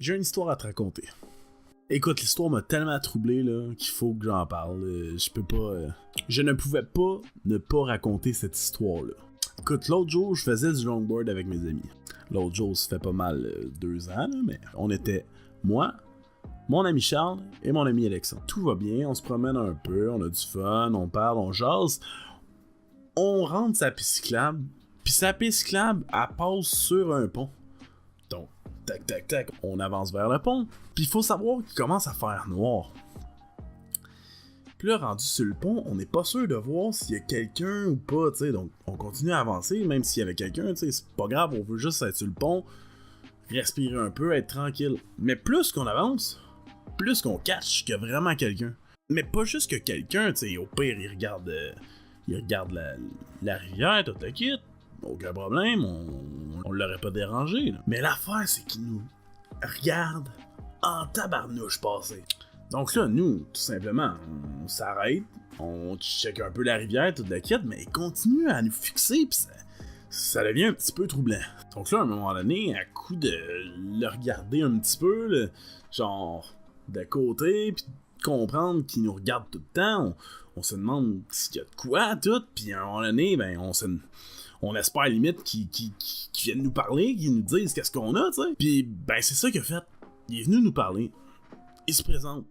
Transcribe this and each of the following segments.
j'ai une histoire à te raconter. Écoute, l'histoire m'a tellement troublé là, qu'il faut que j'en parle. Je ne pouvais pas ne pas raconter cette histoire-là. Écoute, l'autre jour, je faisais du longboard avec mes amis. L'autre jour, ça fait pas mal 2 ans, là, mais on était moi, mon ami Charles et mon ami Alexandre. Tout va bien, on se promène un peu, on a du fun, on parle, on jase. On rentre sa piste cyclable, puis sa piste cyclable, elle passe sur un pont. Donc, tac, tac, tac, on avance vers le pont. Puis il faut savoir qu'il commence à faire noir. Puis là, rendu sur le pont, on n'est pas sûr de voir s'il y a quelqu'un ou pas, tu sais. Donc, on continue à avancer, même s'il y avait quelqu'un, tu sais, c'est pas grave, on veut juste être sur le pont, respirer un peu, être tranquille. Mais plus qu'on avance, plus qu'on catch qu'il y a vraiment quelqu'un. Mais pas juste que quelqu'un, tu sais, au pire, il regarde la rivière, tout le kit. Aucun problème, on l'aurait pas dérangé. Là. Mais l'affaire, c'est qu'il nous regarde en tabarnouche passer. Donc là, nous, tout simplement, on s'arrête, on check un peu la rivière, toute la kit, mais il continue à nous fixer, pis ça devient un petit peu troublant. Donc là, à un moment donné, à coup de le regarder un petit peu, là, genre de côté, pis de comprendre qu'il nous regarde tout le temps, on se demande s'il y a de quoi, tout, pis à un moment donné, ben, on espère limite qu'ils viennent nous parler, qu'ils nous disent qu'est-ce qu'on a, tu sais. Puis, ben, c'est ça qu'il a fait. Il est venu nous parler. Il se présente.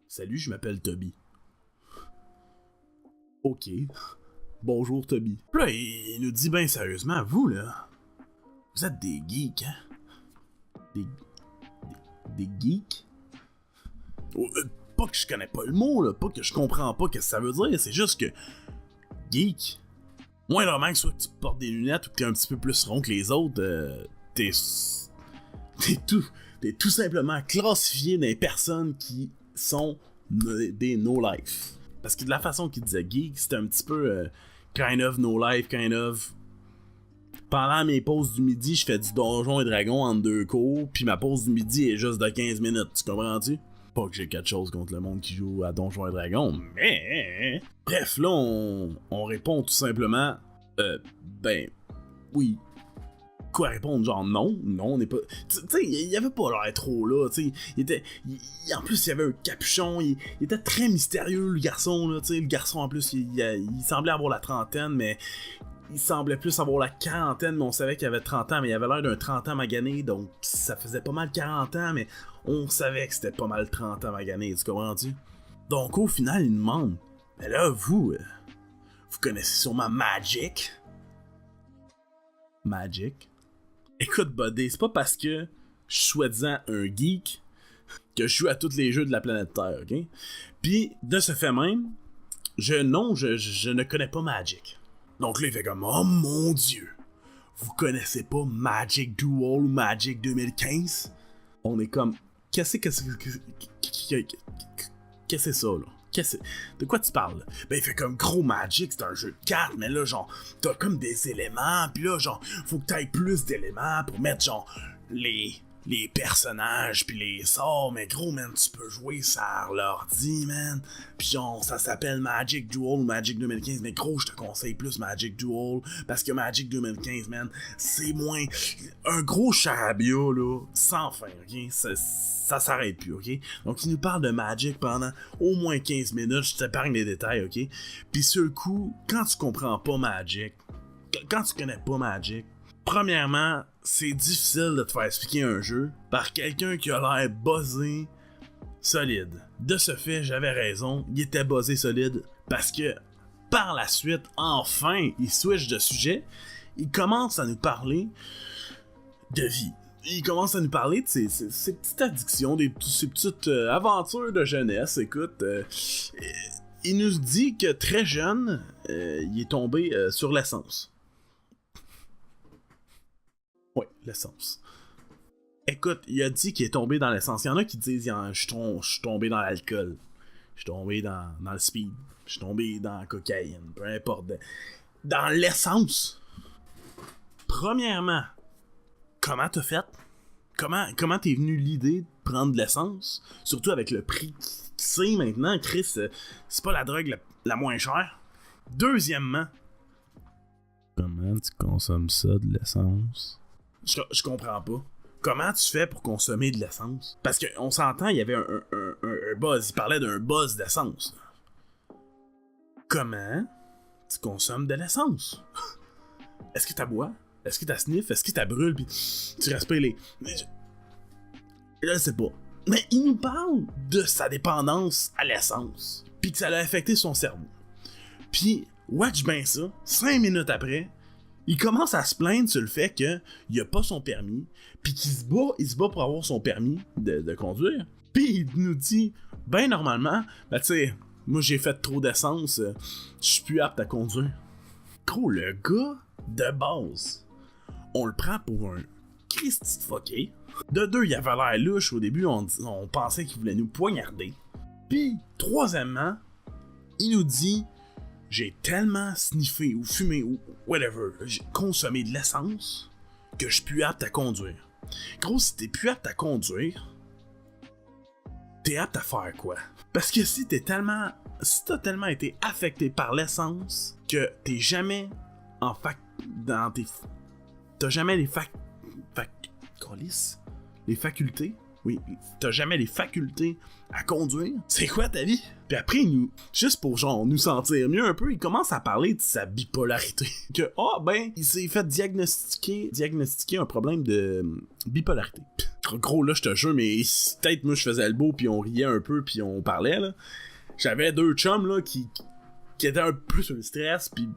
Salut, je m'appelle Toby. Ok. Bonjour, Toby. Puis là, il nous dit, ben, sérieusement, vous, là, vous êtes des geeks, hein? Des geeks? Oh, pas que je connais pas le mot, là, pas que je comprends pas ce que ça veut dire, c'est juste que geek, moindrement que soit que tu portes des lunettes ou que t'es un petit peu plus rond que les autres, t'es tout simplement classifié dans les personnes qui sont des no-life. Parce que de la façon qu'il disait geek, c'était un petit peu kind of no-life, kind of... Pendant mes pauses du midi, je fais du Donjon et Dragon en 2 cours, puis ma pause du midi est juste de 15 minutes, tu comprends-tu? Pas que j'ai quelque chose contre le monde qui joue à Donjon et Dragon, mais... Bref, là, on répond tout simplement... ben... Oui. Quoi répondre? Genre non, on n'est pas... Tu sais, il avait pas l'air trop là, tu sais. En plus, il avait un capuchon, il était très mystérieux, le garçon, là, tu sais. Le garçon, en plus, il semblait avoir la trentaine, mais... Il semblait plus avoir la quarantaine, mais on savait qu'il avait 30 ans, mais il avait l'air d'un 30 ans magané, donc ça faisait pas mal 40 ans, mais on savait que c'était pas mal 30 ans magané, tu comprends-tu? Donc au final, il nous demande, mais là, vous connaissez sûrement Magic? Magic? Écoute, buddy, c'est pas parce que je suis soi-disant un geek que je joue à tous les jeux de la planète Terre, ok? Puis, de ce fait même, je ne connais pas Magic. Donc là, il fait comme, oh mon dieu, vous connaissez pas Magic Duel ou Magic 2015? On est comme, qu'est-ce que c'est ça, là? De quoi tu parles, là? Ben, il fait comme, gros Magic, c'est un jeu de cartes, mais là, genre, t'as comme des éléments, pis là, genre, faut que t'ailles plus d'éléments pour mettre, genre, les personnages pis les sorts, mais gros, man, tu peux jouer ça l'ordi, man. Pis genre, ça s'appelle Magic Duel ou Magic 2015, mais gros, je te conseille plus Magic Duel, parce que Magic 2015, man, c'est moins... Un gros charabia, là, sans fin, ok? Ça s'arrête plus, ok? Donc, il nous parle de Magic pendant au moins 15 minutes, je t'épargne les détails, ok? Pis sur le coup, quand tu comprends pas Magic, quand tu connais pas Magic, premièrement, c'est difficile de te faire expliquer un jeu par quelqu'un qui a l'air buzzé solide. De ce fait, j'avais raison, il était buzzé solide parce que par la suite, enfin, il switch de sujet, il commence à nous parler de vie. Il commence à nous parler de ses petites addictions, ses petites aventures de jeunesse. Écoute, il nous dit que très jeune, il est tombé sur l'essence. Ouais, l'essence. Écoute, il a dit qu'il est tombé dans l'essence. Il y en a qui disent je suis tombé dans l'alcool. Je suis tombé dans le speed. Je suis tombé dans la cocaïne. Peu importe. Dans l'essence. Premièrement, comment t'as fait? Comment t'es venu l'idée de prendre de l'essence? Surtout avec le prix qui c'est maintenant, Chris, c'est pas la drogue la moins chère. Deuxièmement, comment tu consommes ça, de l'essence? Je comprends pas. comment tu fais pour consommer de l'essence? Parce qu'on s'entend, il y avait un buzz, il parlait d'un buzz d'essence. Comment tu consommes de l'essence? Est-ce que t'as bois? Est-ce que t'as sniff? Est-ce que t'as brûle? Puis tu respires les... Je sais pas. Mais il nous parle de sa dépendance à l'essence. Puis que ça l'a affecté son cerveau. Puis, watch bien ça, 5 minutes après, il commence à se plaindre sur le fait qu'il a pas son permis, puis qu'il se bat pour avoir son permis de conduire. Puis il nous dit, ben normalement, ben tu sais, moi j'ai fait trop d'essence, je suis plus apte à conduire. Gros, le gars, de base, on le prend pour un Christy de fucké. De deux, il avait l'air louche au début, on pensait qu'il voulait nous poignarder. Puis, troisièmement, il nous dit, j'ai tellement sniffé ou fumé ou whatever, j'ai consommé de l'essence que je suis plus apte à conduire. Gros, si t'es plus apte à conduire, t'es apte à faire quoi? Parce que si t'as tellement été affecté par l'essence que t'es jamais en t'as jamais les facultés. Oui, t'as jamais les facultés à conduire. C'est quoi ta vie? Puis après, juste pour genre nous sentir mieux un peu, il commence à parler de sa bipolarité. Que, il s'est fait diagnostiquer un problème de bipolarité. Gros, là, je te jure, mais peut-être moi je faisais le beau, puis on riait un peu, puis on parlait, là. J'avais 2 chums, là, qui étaient un peu sur le stress, puis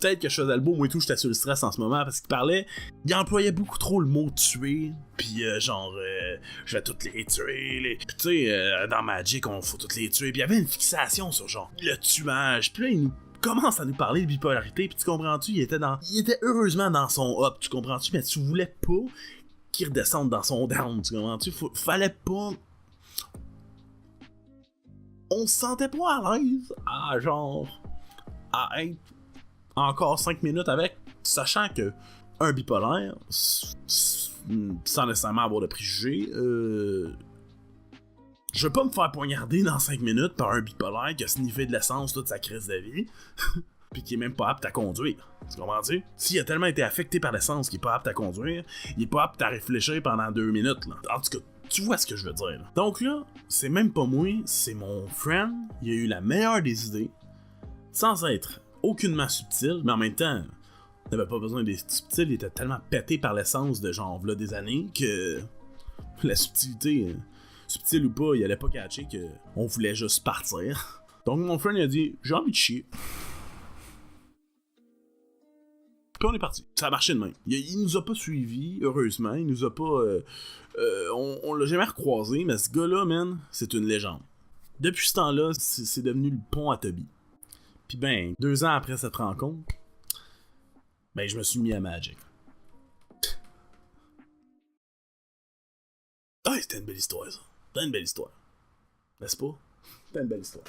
peut-être que je faisais le beau, moi et tout, j'étais sur le stress en ce moment, parce qu'il parlait, il employait beaucoup trop le mot tuer, pis je vais toutes les tuer, pis tu sais, dans Magic, on faut toutes les tuer, pis il y avait une fixation sur genre, le tuage, pis là, il nous commence à nous parler de bipolarité, pis tu comprends-tu, il était heureusement dans son up, tu comprends-tu, mais tu voulais pas qu'il redescende dans son down, tu comprends-tu, fallait pas... On se sentait pas à l'aise à être encore 5 minutes avec, sachant que un bipolaire, sans nécessairement avoir de préjugés, je veux pas me faire poignarder dans 5 minutes par un bipolaire qui a sniffé de l'essence toute sa crise de vie, pis qui est même pas apte à conduire. Tu comprends-tu? S'il a tellement été affecté par l'essence qu'il est pas apte à conduire, il est pas apte à réfléchir pendant 2 minutes, là. En tout cas, tu vois ce que je veux dire, là. Donc là, c'est même pas moi, c'est mon friend, il a eu la meilleure des idées, sans être aucunement subtil, mais en même temps, il n'avait pas besoin d'être subtil, il était tellement pété par l'essence de genre là des années que la subtilité, subtile ou pas, il allait pas catcher qu'on voulait juste partir. Donc mon friend il a dit, j'ai envie de chier. Puis on est parti. Ça a marché de même. Il nous a pas suivis, heureusement, il nous a pas... on l'a jamais recroisé, mais ce gars-là, man, c'est une légende. Depuis ce temps-là, c'est devenu le pont à Toby. Pis ben, 2 ans après cette rencontre, ben je me suis mis à Magic. Ah, c'était une belle histoire, ça. C'était une belle histoire. N'est-ce pas? C'était une belle histoire.